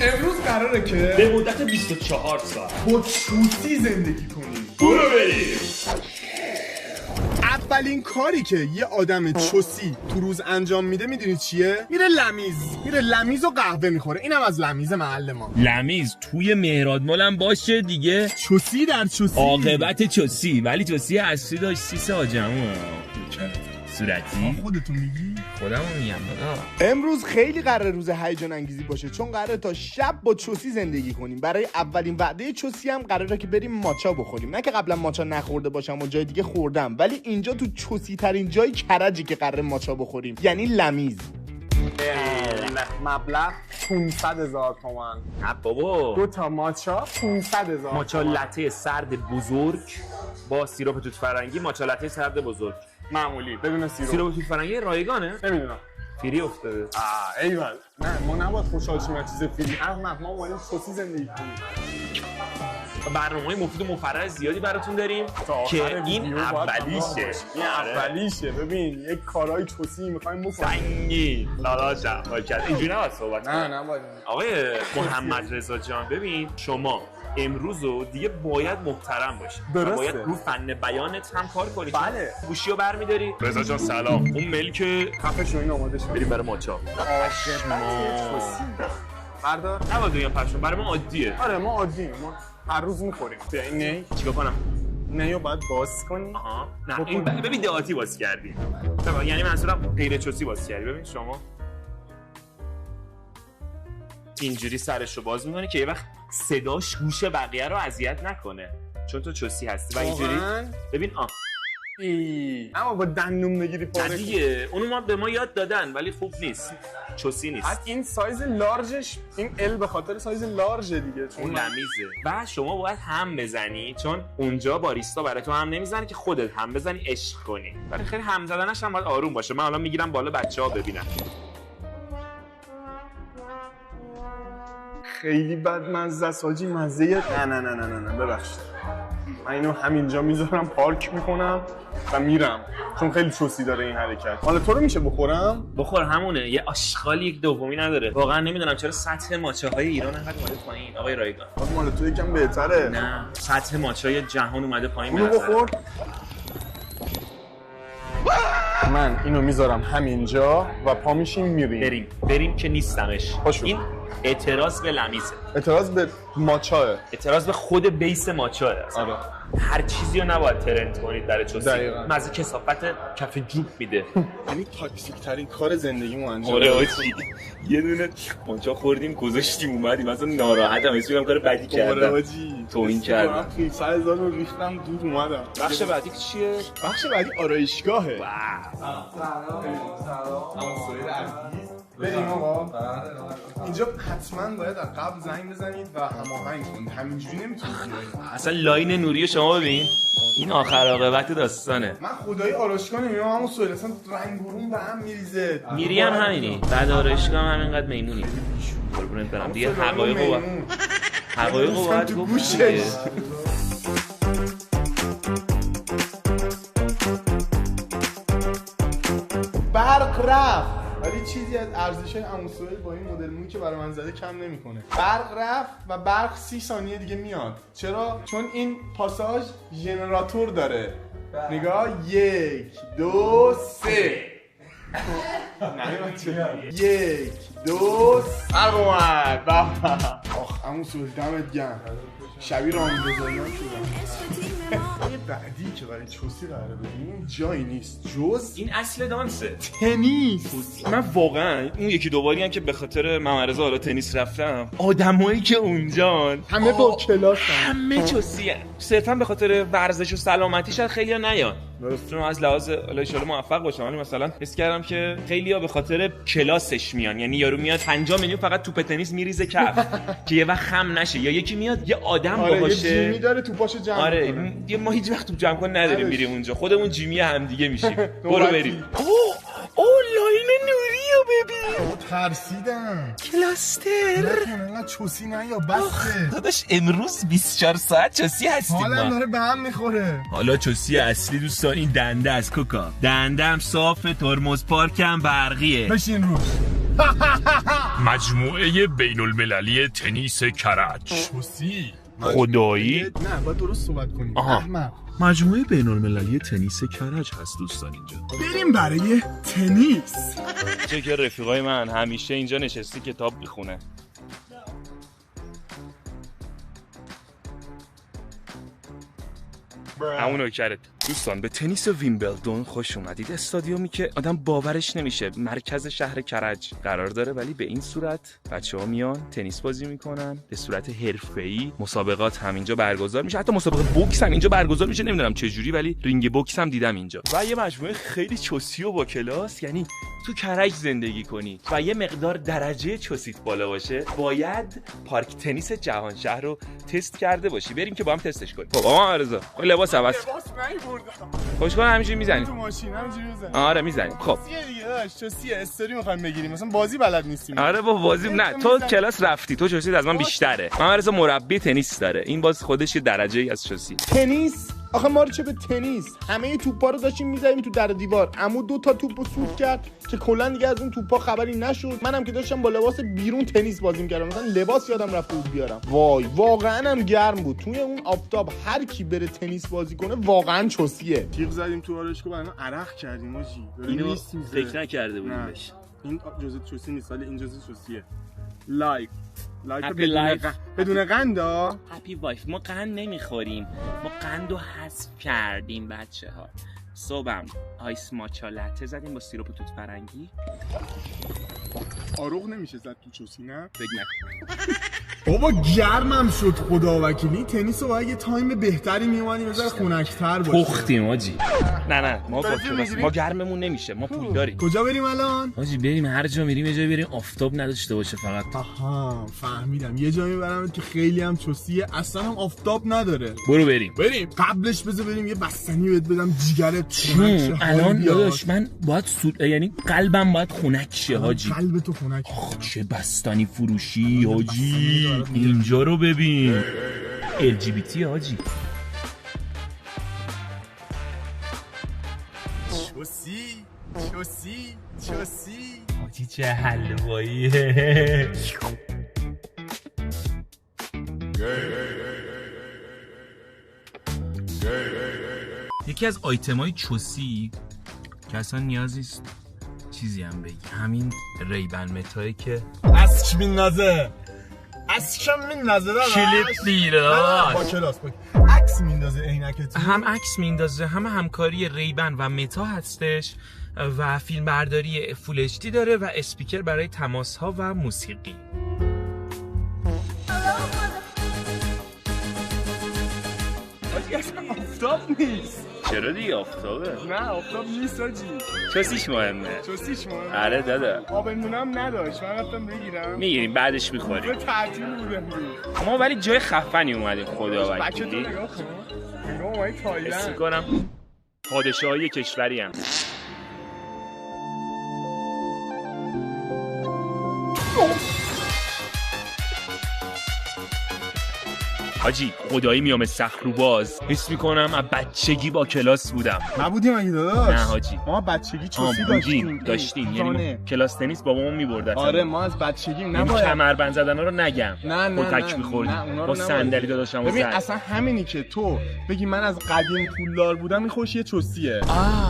امروز قراره که به مدت 24 ساعت با چوسی زندگی کنیم. برو بریم. اولین کاری که یه آدم چوسی تو روز انجام میده میدونی چیه؟ میره لمیز و قهوه میخوره. اینم از لمیز محل ما. لمیز توی مهراد مالم باشه دیگه. چوسی در چوسی، عاقبت چوسی. ولی چوسی اصلی داشت سیس آجمو صورتی. خودتون میگی؟ خودمو میگم دادا. امروز خیلی قراره روز هیجان انگیزی باشه، چون قراره تا شب با چوسی زندگی کنیم. برای اولین وعده چوسی هم قراره که بریم ماچا بخوریم. نه که قبلا ماچا نخورده باشم و جای دیگه خوردم، ولی اینجا تو چوسی ترین جای کرجی که قراره ماچا بخوریم، یعنی لمیز. مبلغ 500,000 تومان. نه بابا، 2 تا ماچا 500,000. ماچا لته سرد بزرگ با سیرپ توت فرنگی. ماچا لته سرد بزرگ معمولی بدون سیرپ. سیرپ توت فرنگی رایگانه؟ نمیدونم. فری افتاده. ایول. نه ما نباید خوشحال شیم از چیز فری. احمد ما اومدیم چوسی زندگی کنیم. برنامه‌های مفید و مفرح زیادی براتون داریم که این اولیشه. ببین یک کارهای چوسی می‌خوایم بکنیم. سنگین داداشم کرد. اینجوری نباید صحبت کنیم. نه نباید. آقای محمد رضا جان، ببین شما امروزو دیگه باید محترم باشی. درسته. باید رو فن بیانت هم کار کنی. بله. گوشیو برمی‌داری. رضا جان سلام. اون ملک کفش رو این آماده شد. بریم برای ماچا. چوسی. بردار. نباید بگم پشم، برای ما عادیه. آره ما عادیه. ما هر روز می‌خوریم. بیا این نی. چیکار کنم؟ نیو باید باز کنی. آها. نه این ببین دهاتی باز کردی. یعنی منظورم غیر چوسی باز کردی. ببین شما اینجوری سرش رو باز می‌کنی که یه وقت صداش گوش بقیه رو اذیت نکنه، چون تو چوسی هستی. و اینجوری ببین اما با دندون بگیری پاره دیگه. اونو ما به ما یاد دادن ولی خوب نیست، چوسی نیست. بعد این سایز لارجش، این ال به خاطر سایز لارج دیگه، اون لمیزه. و شما باید هم بزنی، چون اونجا باریستا برای تو هم نمیزنه که خودت هم بزنی عشق کنی. ولی خیلی هم زدنش هم باید آروم باشه. من الان میگیرم بالا بچه‌ها ببینن. خیلی بد مزه است حاجی. مزه نه ببخشید. من اینو همینجا میذارم، پارک میکنم و میرم، چون خیلی چوسی داره این حرکت. حالا تو رو میشه بخورم؟ بخور، همونه. یه آشغال یک دومی نداره. واقعا نمیدونم چرا سطح ماچاهای ایران انقدر اومده پایین آقای رایگان. مال تو یکم بهتره. نه، سطح ماچای جهان اومده پایین. اونو بخور. من اینو میذارم همینجا و پا میشیم میریم. بریم که نیستمش. این اعتراض به لمیزه. اعتراض به ماچاه. اعتراض به خود بیس ماچاه. آره. هر چیزی رو نباید ترند کنید برای چوسی. دقیقاً. مزه کثافت کف جوب میده. یعنی تاکسیک ترین کار زندگیمو انجام آره آجی، یه دونه ماچا خوردیم گذاشتیم اومدیم، مثلا ناراحتم، اسم کار بدی کردم. آجی تو این کردم 500,000 رو ریختم دور اومدم. بخش بعدی چیه؟ بخش بعدی آرایشگاهه. سلام. بریم آقا. اینجا حتما باید از قبل زنگ بزنید و هماهنگ کنید. همینجوری نمیتونید بیاید. اصلا لاین نوری شما ببین، این آخر عاقبت داستانه. من خدای آرایشگاه نمیام، همون سوال اصلا رنگ برون به هم میریزه. میری هم همینی، بعد آرایشگاه هم همینقدر میمونی. قربونت برم دیگه. حقایقو باید گفت دیگه. برق رفت، ولی چیزی از ارزش‌های عموسویل با این مدل مویی که برای من زده کم نمی‌کنه. برق رفت و برق 30 ثانیه دیگه میاد. چرا؟ چون این پاساژ ژنراتور داره. نگاه 1 2 3 1 2 برق اومد. آخ عموسویل دمت گرم. شبیه رامبزاییان شدم. بعدی که برای چوسی قراره ببینیم جایی نیست جز این اصل دانسه، تنیس. من واقعا اون یکی دوباری هم که به خاطر محمد رضا حالا تنیس رفتم، آدمایی که اونجان همه با کلاسن، همه چوسیه. صرفا به خاطر ورزش و سلامتی شاید خیلی‌ها نیان. درست. از لحاظ حالا ان شاءالله موفق باشم، ولی مثلا حس کردم که خیلی‌ها به خاطر کلاسش میان. یعنی یارو میاد 50 میلیون فقط توپ تنیس میریزه کف که یه وقت خم نشه، یا یکی میاد یه آدم باشه یه جیمی داره توپاشو جمع آره کنه. یه ما هیچ وقت توپ جمع کن نداریم، میریم اونجا خودمون جیمی هم دیگه میشیم. برو بریم. اوه لاین نوریو ببین. ترسیدم. کلاستر نکنه چوسی نه یا بسه. داداش امروز 24 ساعت چوسی هستیم. حالا داره به هم میخوره. حالا چوسی اصلی دوستان این دنده از کوکا. دنده هم صاف، ترمز پارک هم برقیه. بشین روش. مجموعه بین المللی تنیس کرج. چوسی خدایی؟ نه باید درست صحبت کنیم. آها. احمق. مجموعه بین المللی تنیس کرج هست دوستان اینجا. بریم برای تنیس. چه که رفیقای من همیشه اینجا نشستی کتاب میخونه. همون نوکرت. دوستان به تنیس ویمبلدون خوش اومدید. استادیومی که آدم باورش نمیشه مرکز شهر کرج قرار داره، ولی به این صورت بچه‌ها میان تنیس بازی میکنن به صورت حرفه‌ای. مسابقات هم اینجا برگزار میشه، حتی مسابقه بوکس هم اینجا برگزار میشه. نمیدونم چه جوری ولی رینگ بوکس هم دیدم اینجا. و یه مجموعه خیلی چوسی و با کلاس. یعنی تو کرج زندگی کنی و یه مقدار درجه چوسیت بالا باشه، باید پارک تنیس جهان شهر رو تست کرده باشی. بریم که با هم تستش کنیم. خب آقا رضا لباس عوض خوش کن. همینجوری میزنیم تو ماشین همینجوری میزنیم. آره میزنیم. خب چیه دیگه داش؟ چوسی استوری میخوایم بگیریم، مثلا بازی بلد نیستیم. آره با بازی نه، تو کلاس رفتی، تو چوسیت از من بیشتره. من رضا مربی تنیس داره، این باز خودش یه درجه‌ای از چوسی. تنیس آخه ما رو چه به تنیس، همه توپا رو داشتیم می‌زدیم تو در دیوار. عمو 2 تا توپو سوت کرد که کلا دیگه از اون توپا خبری نشد. منم که داشتم با لباس بیرون تنیس بازی می‌کردم، مثلا لباس یادم رفته بود بیارم. وای واقعا هم گرم بود توی اون آفتاب. هر کی بره تنیس بازی کنه واقعا چوسیه. تیغ زدیم تو آرایشگاه، بعدن عرق کردیم آجی. اینو فکر نکرده بودیم بهش. این جزء چوسی نیست ولی این جزء چوسیه. لایف لایف بدون قندا. هپی وایف. ما قند نمیخوریم، ما قندو حذف کردیم بچه‌ها. صبحم آیس ماچا لته زدیم با سیرپ توت فرنگی. آروغ نمیشه زد تو چوسی نه؟ فکر نکن. بابا گرمم شد خدا وکیلی. تنیس رو باید یه تایم بهتری میومدیم بذار خنک‌تر باشه. پختیم آجی. نه ما با کلاس ما گرممون نمیشه، ما پول داریم. کجا بریم الان؟ آجی بریم هر جا میریم یه جایی بریم آفتاب نداشته باشه فقط. آها فهمیدم، یه جایی میبرم که خیلی هم چوسیه، اصلا هم آفتاب نداره. برو بریم. قبلش بذار بریم یه بستنی بهت بدم جیگرت الان داداش من باید یعنی قلبم باید خنک شه حاجی. قلب تو خنک. چه بستنی فروشی حاجی. اینجا رو ببین. LGBT حاجی. چوسی حاجی چه حلواییه. یکی از آیتمای چوسی که اصلا نیازی است چیزی هم بگی، همین ریبن متایی که از چی میندازه؟ از چی میندازه؟ کلیپ دیره با کلاس عکس میندازه عینکت. هم عکس میندازه، هم همکاری ریبن و متا هستش و فیلم برداری فول اچ دی داره و اسپیکر برای تماس ها و موسیقی. اصلا آفتاب نیست. چرا دیگه آفتابه؟ نه آفتاب نیست آجی. چوسیش مهمه. چوسیش مهمه. آره دادا. آبندونم نداشت، من رفتم بگیرم. میگیریم بعدش میخوریم. به تعطیل بودم. ما ولی جای خفنی اومدیم خدا بچه تو وکیلی. نگاه کن. نگاه اومدی تایلند. حس میکنم پادشاهی کشوری هم. حاجی خدایی میام سخروباز، حس میکنم از بچگی با کلاس بودم. نبودیم اگه داداش؟ نه حاجی ما بچگی چوسی داشتیم یعنی کلاس تنیس بابامون میبردن. آره ما از بچگی یعنی نباید کمربند زدنا رو نگم. نه تک می‌خوردیم با صندلی داداشم. ببین اصلا همینی که تو بگی من از قدیم پولدار بودم این خوش یه چوسیه.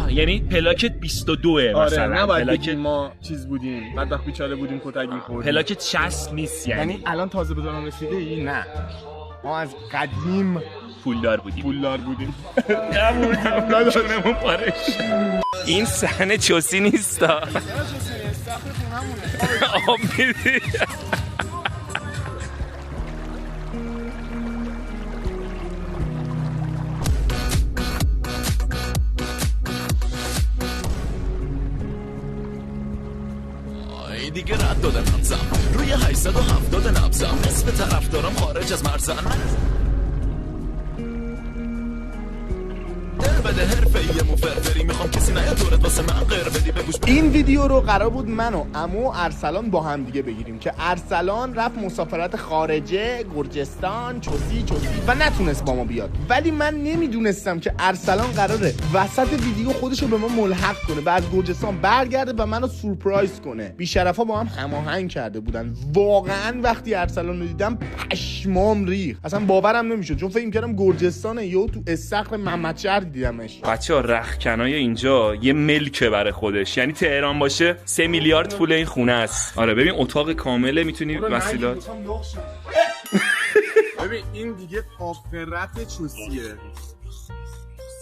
یعنی پلاکت 22 مثلا. آره نباید پلاکت بگیم ما چیز بودیم بعد وقت بیچاره بودیم کتک می‌خوردیم. پلاکت 60 نیست یعنی الان تازه به دوران رسیده ای؟ نه ما از قدیم پولدار بودیم. نبودیم. چونمون پارش. این صحنه چوسی نیست. آب میدی. دیگه رد داده نبزم روی 870 نبزم نصف طرف دارم خارج از مرزم بده حرفه‌ای مفرفری میخوام کسی نیاد دورت واسه من غیر بدی بگوش. این ویدیو رو قرار بود من و عمو ارسلان با هم دیگه بگیریم که ارسلان رفت مسافرت خارجه، گرجستان، چوسی و نتونست با ما بیاد. ولی من نمیدونستم که ارسلان قراره وسط ویدیو خودشو به ما ملحق کنه و از گرجستان برگرده و منو سورپرایز کنه. بی‌شرفا با هم هماهنگ کرده بودن. واقعا وقتی ارسلان رو دیدم پشمام ریخت. اصلا باورم نمیشد چون فکر می‌کردم گرجستانه، یهو تو استخر محمدشهر دیدمش. بچه‌ها رختکنای اینجا یه ملکه برای خودش، یعنی تهران باشه 3 میلیارد پول این خونه است. آره ببین اتاق کامله، میتونی وسیلات. ببین این دیگه آفرت چوسیه.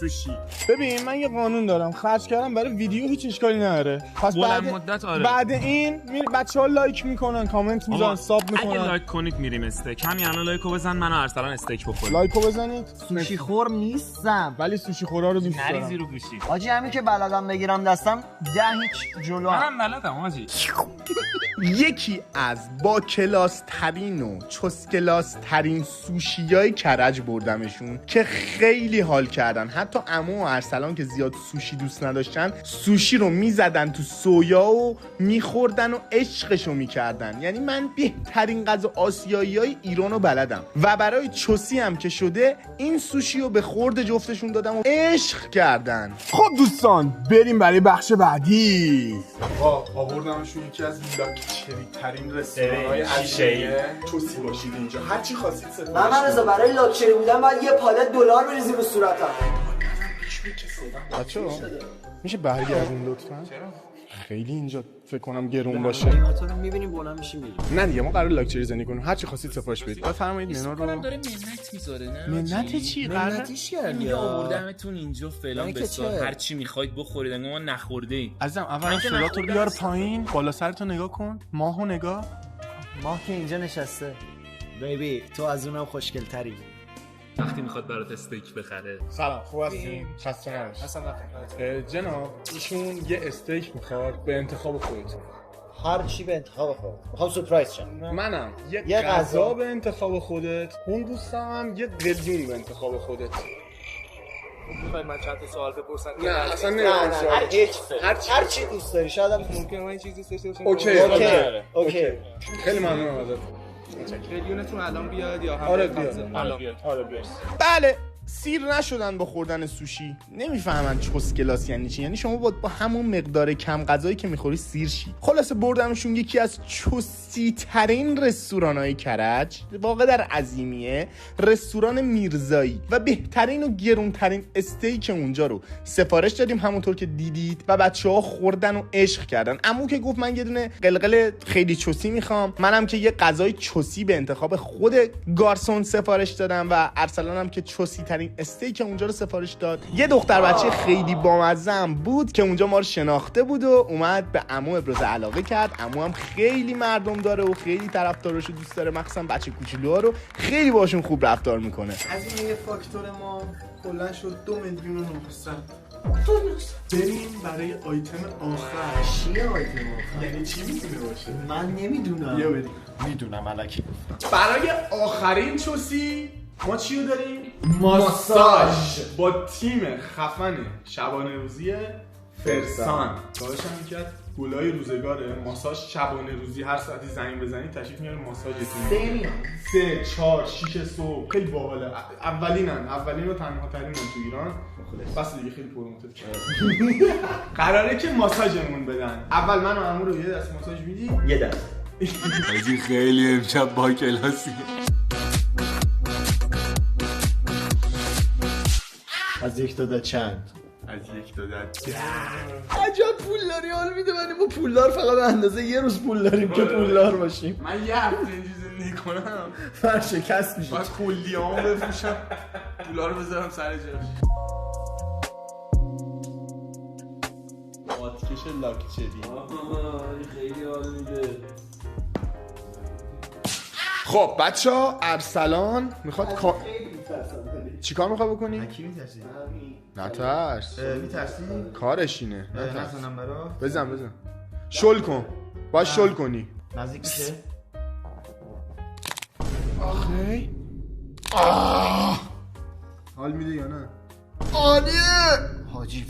سوشی. ببین من یه قانون دارم، خرج کردم برای ویدیو هیچ اشکالی نداره. پس بعد مدت آره. بعد این بچه‌ها لایک میکنن، کامنت میذارن، ساب میکنن. اگه لایک کنید میریم استیک. همین الان لایکو بزن، من و ارسلان استیک بخوریم. لایکو بزنید. سوشی خور نیستم ولی سوشی خورا رو دوست دارم. نریزی رو گوشی. حاجی همین که بلدم بگیرم دستم 10 هیچ جلو. منم بلدم حاجی. یکی از با کلاس ترین و چوس کلاس ترین سوشیای کرج بردمشون که خیلی حال کردن. حتی عمو و ارسلان که زیاد سوشی دوست نداشتن، سوشی رو میزدن تو سویا و میخوردن و عشقشو میکردن. یعنی من بهترین غذا آسیاییای ایرانو بلدم و برای چوسی هم که شده این سوشی رو به خورد جفتشون دادم و عشق کردن. خب دوستان بریم برای بخش بعدی. آوردمشون یکی از لاکچری ترین رستوران‌های شیشه‌ای. چوسی باشید اینجا هر چی خواستید سفارش. من رضا برای لاکچری بودن بعد یه پالت دلار بریزی رو صورتم. بچه‌ها میشه برگردین لطفاً؟ خیلی اینجا فکر کنم گرون باشه. قیمتا رو می‌بینیم بالا میشیم میریم. نه دیگه ما قرار لاکچری زنی کنیم. هر چی خواستید سفارش بدید. بفرمایید منو رو. داره منت میذاره نه؟ منت چی؟ منتیش میگه آوردمتون اینجا فلان بسار هر چی میخواید بخورید انگار ما نخورده ایم. عزیزم اولا صورتو بیار پایین، بالا سرتو نگاه کن، ماهو نگاه. ماه که اینجا نشسته. بیبی تو از اونم خوشگل‌تری. وقتی میخواد برات استیک بخره. سلام خوب هستین؟ خسته نباشید. جناب ایشون یه استیک میخواد به انتخاب خودتون. هر چی به انتخاب خودت. میخوام سورپرایز شم. منم یه غذا به انتخاب خودت. اون دوستم هم یه قلیون به انتخاب خودت. میخوای من چند تا سوال بپرسم؟ نه اصلا نه. هر چی دوست داری. شاید هم ممکنه من این چیزی دوست داشته باشم. اوکی. خیلی ممنونم ازت. میلیونتون الان بیاد یا هم آره بیاد. بله سیر نشدن با خوردن سوشی. نمیفهمن چوس کلاس یعنی چی. یعنی شما با همون مقدار کم غذایی که میخوری سیر شی. خلاصه بردمشون یکی از چوسی ترین رستوران‌های کرج، واقع در عظیمیه، رستوران میرزایی، و بهترین و گرونترین استیک اونجا رو سفارش دادیم همونطور که دیدید و بچه‌ها خوردن و عشق کردن. عمو که گفت من یه دونه قلقل خیلی چوسی میخوام، منم که یه غذای چوسی به انتخاب خود گارسون سفارش دادم و ارسلانم که چوسی ترین استیک اونجا رو سفارش داد. یه دختر بچه خیلی بامزه هم بود که اونجا ما رو شناخته بود و اومد به عمو ابراز علاقه کرد. عمو هم خیلی مردم داره و خیلی طرفداراشو دوست داره، مخصوصا بچه کوچولوها رو خیلی باشون خوب رفتار میکنه. از این یه فاکتور ما کلا شد 2,900,000. بریم برای آیتم آخر. چیه آیتم آخر؟ یعنی چی میتونه باشه؟ من نمیدونم. بیا بریم. میدونم الکی. برای آخرین چوسی ما چی رو داریم؟ ماساژ با تیم خفن شبانه روزی فرسان. داشتم میکرد گلای روزگاره. ماساژ شبانه روزی، هر ساعتی زنگ بزنید تشریف میاره ماساژتون. 3 4 6 صبح. خیلی باحاله. اولین و تنها ترین تو ایران. بس دیگه خیلی پروموت کرد. قراره که ماساژمون بدن. اول من و عمو رو یه دست ماساژ میدی؟ یه دست. خیلی امشب با کلاسی. از یک تا ده چند؟ از یک تا ده. عجب پولداری حال میده. من با پولدار فقط به اندازه یه روز پول داریم که پولدار باشیم. من یه هفته اینجوری زندگی کنم فرشکست میشه. باید کلیه‌امو بفروشم، پولا رو بذارم سر جاش. آتکش لاکچری خیلی حال میده. خب بچه‌ها ارسلان میخواد چیکار میخواد بکنی؟ کی میترسی؟ نترس. میترسی؟ کارش اینه. نترس. نزنم برا؟ بزن. شل کن. باید شل کنی. نزدیک میشه؟ آخه حال میده یا نه؟ عالیه حاجی.